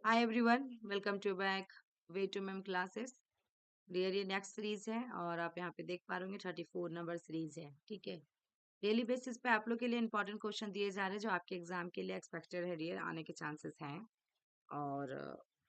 Hi everyone, welcome to back way to ma'am classes. Dear ये next series है और आप यहाँ पे देख पा रहे होंगे 34 नंबर सीरीज है। ठीक है, डेली बेसिस पे आप लोग के लिए इंपॉर्टेंट क्वेश्चन दिए जा रहे हैं जो आपके एग्जाम के लिए एक्सपेक्टेड है, डियर आने के चांसेस हैं। और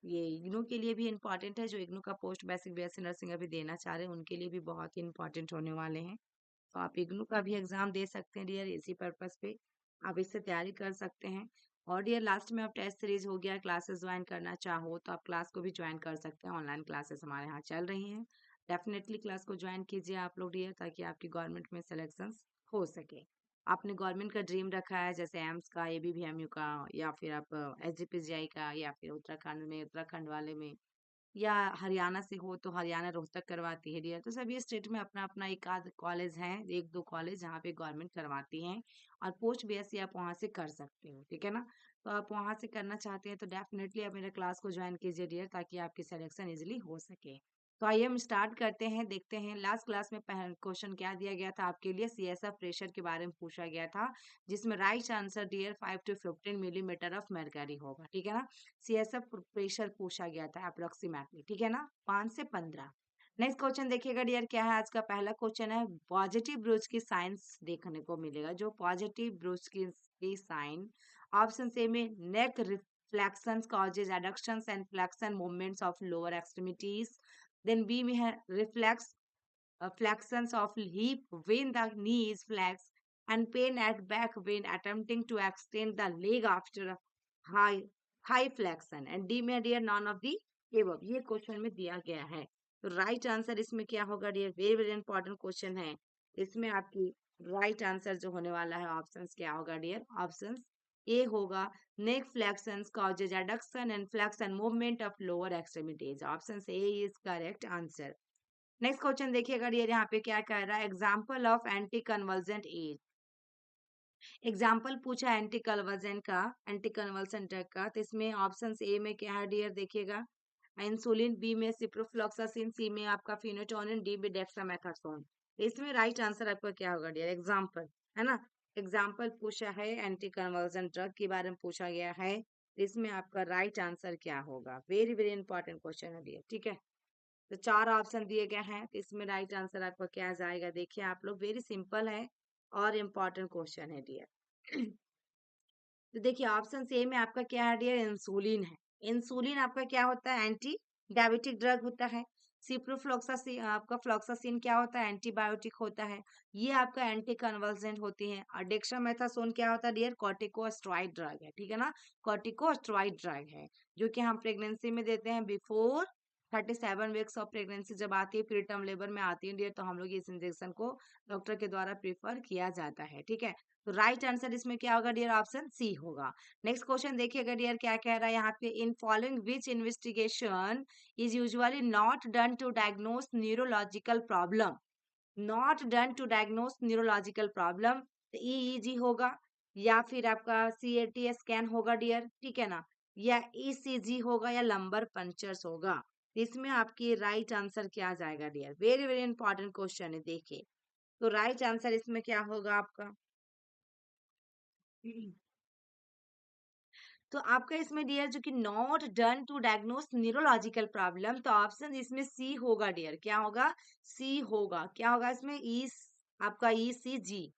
ये इग्नू के लिए भी इम्पॉर्टेंट है, जो इग्नू का पोस्ट बेसिक बीएससी नर्सिंग अभी देना चाह रहे हैं उनके लिए भी बहुत ही इंपॉर्टेंट होने वाले हैं। तो आप इग्नू का भी एग्जाम दे सकते हैं डियर, इसी पर्पस पे आप इससे तैयारी कर सकते हैं। और डियर लास्ट में आप टेस्ट सीरीज हो गया, क्लासेस ज्वाइन करना चाहो तो आप क्लास को भी ज्वाइन कर सकते हैं। ऑनलाइन क्लासेस हमारे यहाँ चल रही हैं। डेफिनेटली क्लास को ज्वाइन कीजिए आप लोग डियर, ताकि आपकी गवर्नमेंट में सिलेक्शन हो सके। आपने गवर्नमेंट का ड्रीम रखा है जैसे एम्स का, एबीवीएमयू का, या फिर आप एसजीपीजीआई का, या फिर उत्तराखंड में उत्तराखंड वाले में, या हरियाणा से हो तो हरियाणा रोहतक करवाती है डियर। तो सभी स्टेट में अपना अपना एक आध कॉलेज है, एक दो कॉलेज जहाँ पे गवर्नमेंट करवाती हैं। और पोस्ट बीएससी आप वहाँ से कर सकते हो, ठीक है ना। तो आप वहाँ से करना चाहते हैं तो डेफिनेटली आप मेरे क्लास को ज्वाइन कीजिए डियर, ताकि आपकी सिलेक्शन इजिली हो सके। तो आइए हम स्टार्ट करते हैं, देखते हैं लास्ट क्लास में पहला क्वेश्चन क्या दिया गया था आपके लिए। सीएसएफ प्रेशर के बारे में पूछा गया था, जिसमें right answer dear 5 to 15 millimetre of mercury होगा, ठीक है ना। सीएसएफ प्रेशर पूछा गया था अप्रोक्सीमेटली, ठीक है ना, 5 से 15। नेक्स्ट क्वेश्चन देखिएगा डियर, क्या है आज का पहला क्वेश्चन है, पॉजिटिव ब्रूज की साइंस देखने को मिलेगा। जो पॉजिटिव ब्रूज की साइन, ऑप्शन ए में neck reflections causes adductions and flexion movements of lower extremities. Then B में है reflex flexions of hip when the knee is flexed, and pain at back when attempting to extend the leg after a high high flexion, and D में dear none of the above। ये question में दिया गया है। तो right answer इसमें क्या होगा dear, very very important question है। इसमें आपकी राइट आंसर जो होने वाला है ऑप्शंस क्या होगा डियर, ऑप्शंस ए होगा neck flexions causes adduction and flexion movement of lower extremities. Option A is correct answer. Next question देखिएगा डियर, यहाँ पे क्या कह रहा है, example of anti convergent age. Example पूछा एंटी कन्वर्जेंट का, एंटी कन्वर्जेंट ड्रग का। तो इसमें ऑप्शन ए में क्या है डियर, देखिएगा इंसुलिन, बी में सिप्रोफ्लॉक्सासिन, सी में आपका फिनोटोनिन, डी में डेक्सामेथासोन। इसमें राइट आंसर आपका क्या होगा डियर, एग्जाम्पल, है ना। एग्जाम्पल पूछा है, एंटी कन्वर्जेंट ड्रग के बारे में पूछा गया है। इसमें आपका राइट आंसर क्या होगा, वेरी वेरी इंपॉर्टेंट क्वेश्चन है डियर, ठीक है। तो चार ऑप्शन दिए गए हैं, तो इसमें राइट आंसर आपका क्या जाएगा, देखिए आप लोग, वेरी सिंपल है और इम्पोर्टेंट क्वेश्चन है डियर। तो देखिए ऑप्शन ए में आपका क्या है डियर, इंसुलिन है। इंसुलिन आपका क्या होता है, एंटी डायबिटिक ड्रग होता है। सिप्रोफ्लॉक्सासिन, आपका फ्लॉक्सासिन क्या होता है, एंटीबायोटिक होता है। ये आपका एंटी कन्वर्जेंट होती है। और डेक्सामेथासोन क्या होता है डियर, कॉर्टिकोस्टेरॉइड ड्रग है, ठीक है ना। कॉर्टिकोस्टेरॉइड ड्रग है, जो कि हम प्रेगनेंसी में देते हैं बिफोर 37 वीक्स ऑफ प्रेगनेंसी। जब आती है प्री टर्म लेबर में आती है डियर, तो हम लोग इस इंजेक्शन को डॉक्टर के द्वारा प्रीफर किया जाता है, ठीक है। तो राइट आंसर इसमें क्या होगा डियर, ऑप्शन सी होगा। नेक्स्ट क्वेश्चन देखिएगा डियर, क्या कह रहा है यहाँ पे, in following which investigation is usually not done to diagnose neurological problem. Not done to diagnose neurological problem, EEG होगा, या फिर आपका सीएटी स्कैन होगा डियर, ठीक है ना, या ईसीजी होगा, या लंबर पंचर्स होगा। इसमें आपकी राइट आंसर क्या आ जाएगा dear, very very important question है, देखिए। तो राइट आंसर इसमें क्या होगा आपका, तो आपका इसमें डियर जो कि not done to diagnose neurological problem, तो ऑप्शन इसमें सी होगा डियर, क्या होगा, सी होगा। क्या होगा इसमें, ई, आपका ईसीजी।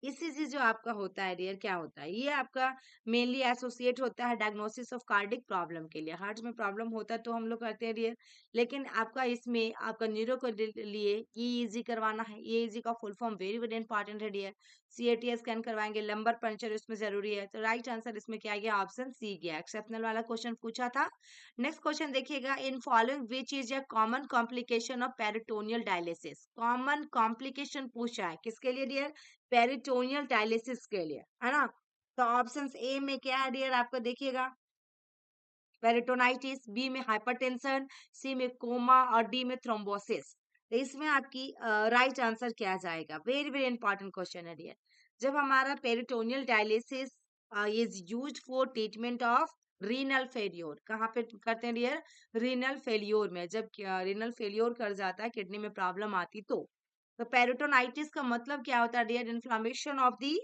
ईसीजी जो आपका होता है डियर, क्या होता है, ये आपका मेनली एसोसिएट होता है डायग्नोसिस ऑफ कार्डिक प्रॉब्लम के लिए। हार्ट में प्रॉब्लम होता है तो हम लोग करते हैं डियर, लेकिन आपका इसमें आपका न्यूरो के लिए ईईजी करवाना है। ईईजी का full form very very important है डियर। सीएटी स्कैन करवाएंगे, लंबर पंचर इसमें जरूरी है। तो राइट आंसर इसमें क्या गया, ऑप्शन सी गया। एक्सेप्शनल वाला क्वेश्चन पूछा था। नेक्स्ट क्वेश्चन देखिएगा, इन following which is a common complication of peritoneal dialysis. Common complication पूछा है किसके लिए डियर, पेरिटोनियल डायलिसिस के लिए, है ना। तो ऑप्शन ए में क्या है डियर, आपको देखिएगा पेरिटोनाइटिस, बी में हाइपरटेंशन, सी में कोमा, और डी में थ्रोम्बोसिस। तो इसमें आपकी राइट आंसर क्या जाएगा, वेरी वेरी इंपॉर्टेंट क्वेश्चन है डियर। जब हमारा peritoneal dialysis is used for treatment of renal failure, कहाँ पे करते हैं डियर, रीनल फेल्योर में। जब रीनल फेल्योर कर जाता है, किडनी में प्रॉब्लम आती तो पेरिटोनाइटिस का मतलब क्या होता है dear, inflammation of the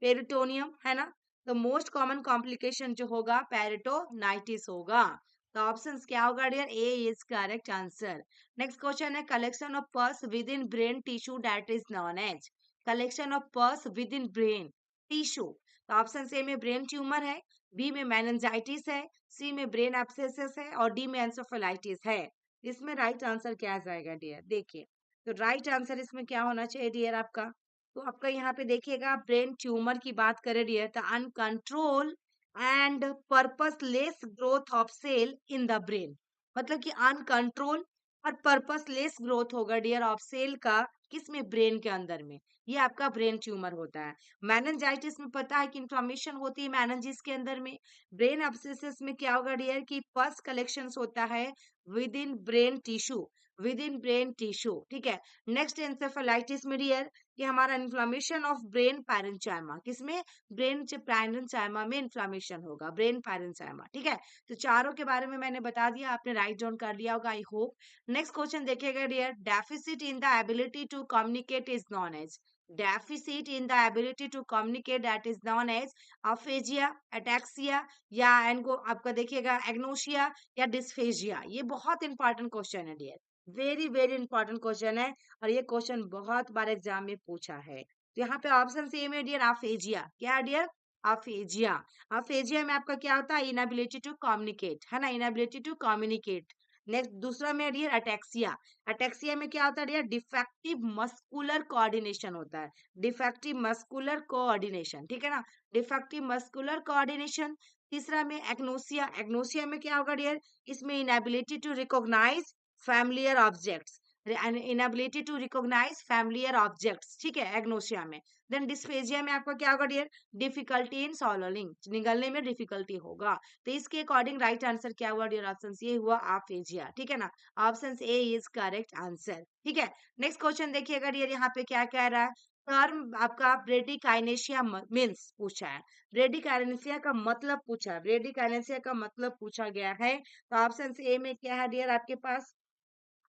peritoneum, है ना। तो मोस्ट कॉमन कॉम्प्लिकेशन जो होगा पेरिटोनाइटिस होगा। तो ऑप्शन क्या होगा dear? A is correct answer. Next question है collection of pus within brain tissue that is known as. Collection of pus within brain tissue. तो ऑप्शन ए में brain tumour है, B में meningitis है, C में brain abscesses है और D में एंसेफेलाइटिस है। इसमें राइट आंसर क्या आ जाएगा डियर? देखिए, तो राइट आंसर इसमें क्या होना चाहिए डियर आपका? तो आपका यहाँ पे देखिएगा ब्रेन ट्यूमर की बात करें डियर, तो uncontrol and purposeless growth of cell in the brain. मतलब कि अनकंट्रोल और पर्पसलेस ग्रोथ होगा डियर ऑफ सेल का, किसमें? ब्रेन के अंदर में। ये आपका ब्रेन ट्यूमर होता है। मेनिंजाइटिस में पता है कि इंफ्लेमेशन होती है मेनिंजिस के अंदर में। ब्रेन एब्सेसिस में क्या होगा डियर? कि पस कलेक्शंस होता है with in brain tissue, with in brain tissue, ठीक है। नेक्स्ट एंसेफेलाइटिस में डियर कि हमारा इन्फ्लामेशन ऑफ ब्रेन पैरेंचाइमा, किसमें? ब्रेन पैरेंचाइमा में इन्फ्लामेशन होगा, ब्रेन पैरेंचाइमा, ठीक है। तो चारों के बारे में मैंने बता दिया, आपने राइट डाउन कर लिया होगा आई होप। नेक्स्ट क्वेश्चन देखिएगा dear, deficit in the ability to communicate is known as. Deficit in the ability to communicate that is known as aphasia, ataxia या एनको आपका देखिएगा एग्नोशिया या डिस्फेजिया। ये बहुत इंपॉर्टेंट क्वेश्चन है dear, very very important question है और ये क्वेश्चन बहुत बार एग्जाम में पूछा है। तो यहाँ पे ऑप्शन सी में डियर अफेजिया, क्या है डियर? अफेजिया। अफेजिया में आपका क्या होता है? इनएबिलिटी टू कम्युनिकेट, है ना, इनएबिलिटी टू कम्युनिकेट। नेक्स्ट दूसरा में डियर अटैक्सिया। अटैक्सिया में क्या होता है डियर? डिफेक्टिव मस्कुलर कोऑर्डिनेशन होता है, डिफेक्टिव मस्कुलर कोऑर्डिनेशन, ठीक है ना, डिफेक्टिव मस्कुलर कोऑर्डिनेशन। तीसरा में एग्नोसिया। एग्नोसिया में क्या होगा डियर? इसमें inability to recognise familiar objects, inability to recognize familiar objects, ठीक है, एग्नोसिया में। देन डिस्फेजिया में आपका क्या होगा डियर? डिफिकल्टी इन सॉलोइंग, निगलने में डिफिकल्टी होगा। तो इसके अकॉर्डिंग राइट आंसर क्या हुआ डियर? ऑप्शन ये हुआ अफेजिया, ठीक है ना। Option A is correct answer, ठीक है। नेक्स्ट क्वेश्चन देखिएगा डियर, यहाँ पे क्या कह रहा है? टर्म आपका ब्रेडिकाइनेशिया मीन्स पूछा है, ब्रेडिकाइनेशिया का मतलब पूछा है, ब्रेडिकाइनेशिया का मतलब पूछा गया है। तो ऑप्शन ए में क्या है डियर आपके पास?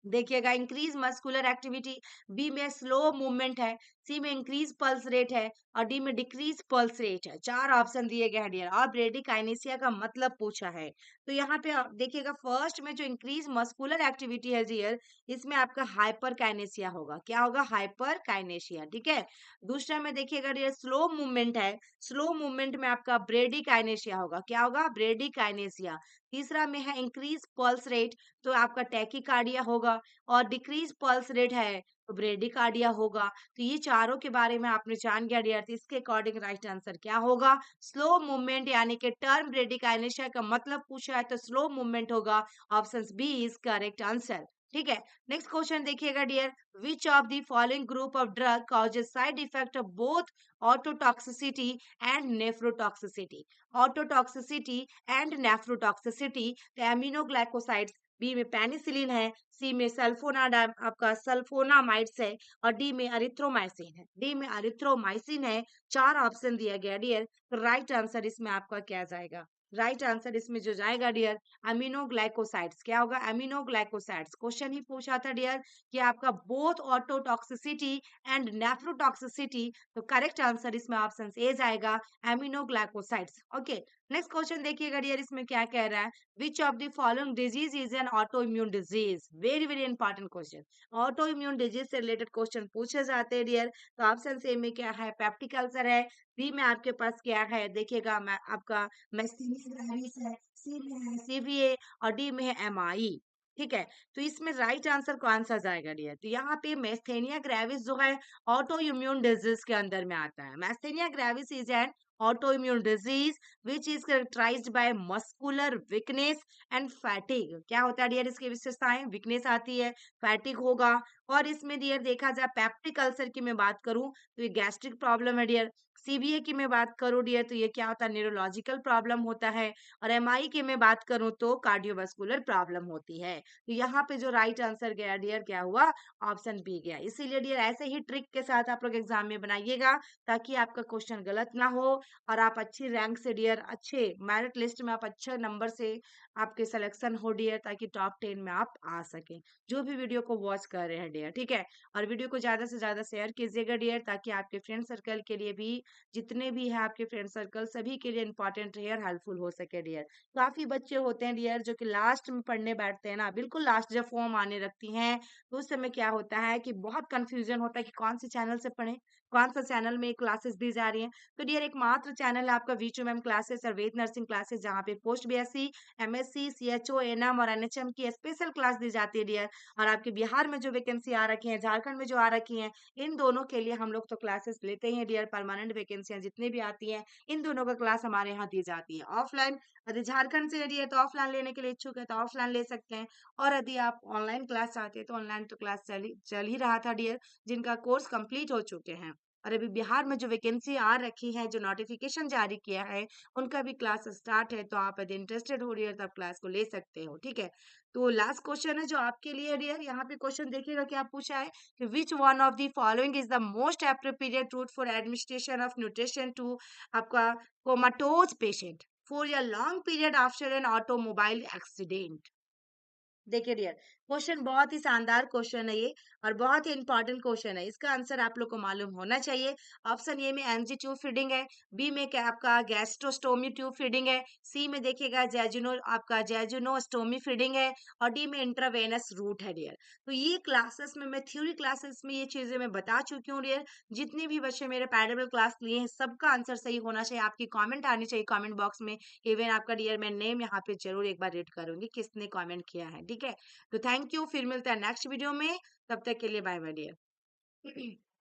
देखिएगा इंक्रीज मस्कुलर एक्टिविटी, बी में स्लो मूवमेंट है, सी में इंक्रीज पल्स रेट है और डी में डिक्रीज पल्स रेट है। चार ऑप्शन दिए गए हैं डियर और ब्रेडिकाइनेसिया का मतलब पूछा है। तो यहाँ पे आप देखिएगा फर्स्ट में जो इंक्रीज मस्कुलर एक्टिविटी है डियर, इसमें आपका हाइपर काइनेसिया होगा। क्या होगा? हाइपर काइनेसिया, ठीक है। दूसरा में देखिएगा डियर स्लो मूवमेंट है, स्लो मूवमेंट में आपका ब्रेडिकाइनेसिया होगा। क्या होगा? ब्रेडिकाइनेसिया। तीसरा में है इंक्रीज पल्स रेट, तो आपका टैकीकार्डिया होगा और डिक्रीज पल्स रेट है तो ब्रेडिकार्डिया होगा। तो ये चारों के बारे में आपने जान गया डियर, तो इसके अकॉर्डिंग राइट आंसर क्या होगा? स्लो मूवमेंट, यानी कि टर्म ब्रेडिकाइनेशिया का मतलब पूछा है तो स्लो मूवमेंट होगा। Option B is correct answer, ठीक है। नेक्स्ट क्वेश्चन देखिएगा dear, which of the following group of drug causes side effect of both ototoxicity and nephrotoxicity. Ototoxicity and nephrotoxicity, तो एमिनोग्लाइकोसाइड्स, बी में पेनिसिलिन है, C में सल्फोनाडाम आपका sulphonamides है और डी में अरिथ्रोमाइसिन है, डी में अरिथ्रोमाइसिन है। चार ऑप्शन दिया गया डियर, तो राइट आंसर इसमें आपका क्या जाएगा? राइट आंसर इसमें जो जाएगा डियर अमीनोग्लाइकोसाइड्स, क्या होगा? अमीनोग्लाइकोसाइड्स। क्वेश्चन ही पूछा था डियर कि आपका बोथ ऑटोटॉक्सिसिटी एंड नेफ्रोटॉक्सिसिटी, तो करेक्ट आंसर इसमें ऑप्शन ए जाएगा एमिनोग्लाइकोसाइड्स, ओके। नेक्स्ट क्वेश्चन देखिएगा डियर, इसमें क्या कह रहा है? विच of the following disease is an auto immune disease? Very very important question, auto immune disease से रिलेटेड क्वेश्चन पूछे जाते हैं डियर। तो ऑप्शन ए में क्या है? पेप्टिक अल्सर है, बी में आपके पास क्या है? देखिएगा आपका मैस्टीनिया ग्रेविस है, सी में है सीवीए और डी में है एमआई, ठीक है। तो इसमें राइट आंसर कौन सा जाएगा डियर? तो यहाँ पे मैस्थेनिया ग्रेविस जो है ऑटो इम्यून डिजीज के अंदर में आता है। Myasthenia gravis is an autoimmune disease which is characterized by muscular weakness and fatigue। क्या होता है डियर इसकी विशेषताएं? वीकनेस आती है, फैटिक होगा और इसमें डियर देखा जाए पेप्टिक अल्सर की मैं बात करूं तो ये गैस्ट्रिक प्रॉब्लम है डियर। सीबीए की मैं बात करूं डियर तो ये क्या होता है? न्यूरोलॉजिकल प्रॉब्लम होता है और एमआई की मैं बात करूं तो कार्डियोवास्कुलर प्रॉब्लम होती है। तो यहाँ पे जो राइट आंसर गया डियर क्या हुआ? ऑप्शन बी गया। इसीलिए डियर ऐसे ही ट्रिक के साथ आप लोग एग्जाम में बनाइएगा ताकि आपका क्वेश्चन गलत ना हो और आप अच्छी रैंक से डियर, अच्छे मेरिट लिस्ट में आप अच्छे नंबर से आपके सिलेक्शन हो डियर, ताकि टॉप 10 में आप आ सके जो भी वीडियो को वॉच कर रहे हैं डियर, ठीक है। और वीडियो को ज्यादा से ज्यादा शेयर कीजिएगा डियर ताकि आपके फ्रेंड सर्कल के लिए भी जितने भी है आपके फ्रेंड सर्कल सभी के लिए इंपॉर्टेंट डियर, हेल्पफुल हो सके डियर। काफी बच्चे होते हैं डियर जो कि लास्ट में पढ़ने बैठते हैं ना, बिल्कुल लास्ट जब फॉर्म आने लगती हैं तो उस समय क्या होता है कि बहुत कंफ्यूजन होता है कि कौन से चैनल से पढ़ें, कौन सा चैनल में क्लासेस दी जा रही हैं। तो डियर एकमात्र चैनल है आपका वी2 मैम क्लासेस और वेद नर्सिंग क्लासेस, जहाँ पे post BSc, MSc, CHO, ANM और एनएचएम की स्पेशल क्लास दी जाती है डियर। और आपके बिहार में जो वैकेंसी आ रखी है, झारखंड में जो आ रखी है, इन दोनों के लिए हम लोग तो क्लासेस लेते ही हैं डियर। परमानेंट वैकेंसियां जितनी भी आती हैं, इन दोनों का क्लास हमारे यहाँ दी जाती है ऑफलाइन। यदि झारखंड से यदि है तो ऑफलाइन लेने के लिए इच्छुक है तो ऑफलाइन ले सकते हैं, और यदि आप ऑनलाइन क्लास चाहते हैं तो ऑनलाइन तो क्लास चल ही रहा था डियर, जिनका कोर्स कंप्लीट हो चुके हैं। और अभी बिहार में जो वैकेंसी आ रखी है, जो नोटिफिकेशन जारी किया है, उनका भी क्लास स्टार्ट है, तो आप यदि इंटरेस्टेड हो डियर तो आप क्लास को ले सकते हो, ठीक है। तो लास्ट क्वेश्चन है जो आपके लिए डियर, यहाँ पे क्वेश्चन देखिएगा क्या पूछा है कि which one of the following is the most appropriate route for administration of nutrition to आपका comatose patient for a long period after an automobile accident. देखिए डियर, क्वेश्चन बहुत ही शानदार क्वेश्चन है ये, और बहुत ही इंपॉर्टेंट क्वेश्चन है। इसका आंसर आप लोग को मालूम होना चाहिए। ऑप्शन ए में एनजी ट्यूब फीडिंग है, बी में क्या आपका गैस्ट्रोस्टोमी ट्यूब फीडिंग है, सी में देखिएगा जैजुनो आपका जैजुनोस्टोमी फीडिंग है, और डी में इंट्रावेनस रूट है डियर। तो ये क्लासेस में मैं थ्योरी क्लासेस में ये चीजें मैं बता चुकी हूँ डियर। जितने भी बच्चे मेरे पैरेलल क्लास लिए हैं सबका आंसर सही होना चाहिए। आपकी कमेंट आनी चाहिए कमेंट बॉक्स में, इवन आपका डियर मैं नेम यहाँ पे जरूर एक बार रीड करूंगी किसने कमेंट किया है, ठीक है। तो थैंक यू, फिर मिलते हैं नेक्स्ट वीडियो में, तब तक के लिए बाय बाय डियर।